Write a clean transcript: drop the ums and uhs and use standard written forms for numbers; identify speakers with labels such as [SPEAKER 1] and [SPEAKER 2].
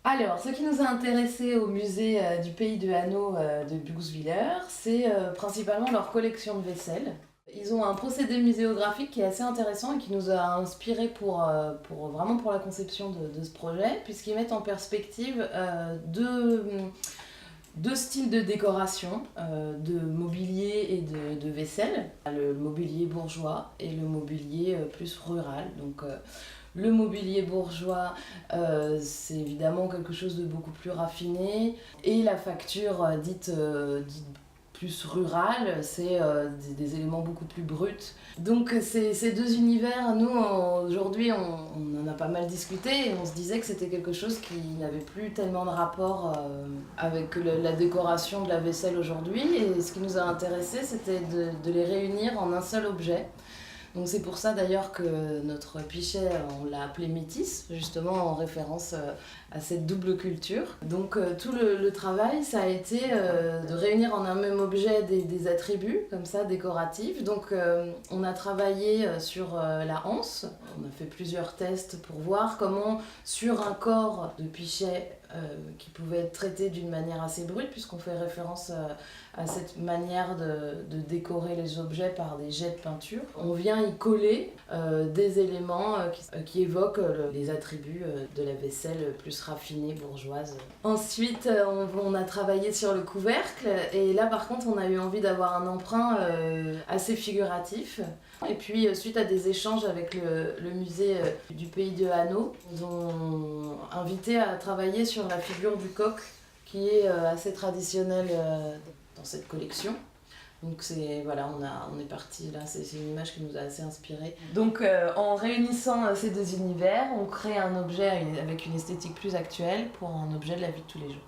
[SPEAKER 1] Alors, ce qui nous a intéressés au musée du pays de Hanau de Buxwiller, c'est principalement leur collection de vaisselle. Ils ont un procédé muséographique qui est assez intéressant et qui nous a inspiré vraiment pour la conception de ce projet, puisqu'ils mettent en perspective deux styles de décoration, de mobilier et de vaisselle. Le mobilier bourgeois et le mobilier plus rural. Donc, le mobilier bourgeois, c'est évidemment quelque chose de beaucoup plus raffiné. Et la facture dite plus rurale, c'est des éléments beaucoup plus bruts. Donc ces deux univers, nous aujourd'hui on en a pas mal discuté et on se disait que c'était quelque chose qui n'avait plus tellement de rapport avec la décoration de la vaisselle aujourd'hui. Et ce qui nous a intéressé, c'était de les réunir en un seul objet. Donc c'est pour ça d'ailleurs que notre pichet, on l'a appelé Métis, justement en référence à cette double culture. Donc tout le travail, ça a été de réunir en un même objet des attributs, comme ça, décoratifs. Donc on a travaillé sur la anse, on a fait plusieurs tests pour voir comment, sur un corps de pichet qui pouvait être traité d'une manière assez brute, puisqu'on fait référence à cette manière de décorer les objets par des jets de peinture. On vient y coller des éléments qui évoquent les attributs de la vaisselle plus raffinée, bourgeoise. Ensuite, on a travaillé sur le couvercle, et là par contre on a eu envie d'avoir un emprunt assez figuratif. Et puis suite à des échanges avec le musée du pays de Hanau, ils nous ont invité à travailler sur la figure du coq, qui est assez traditionnelle dans cette collection. Donc voilà, on est parti là, c'est une image qui nous a assez inspiré. Donc en réunissant ces deux univers, on crée un objet avec une esthétique plus actuelle pour un objet de la vie de tous les jours.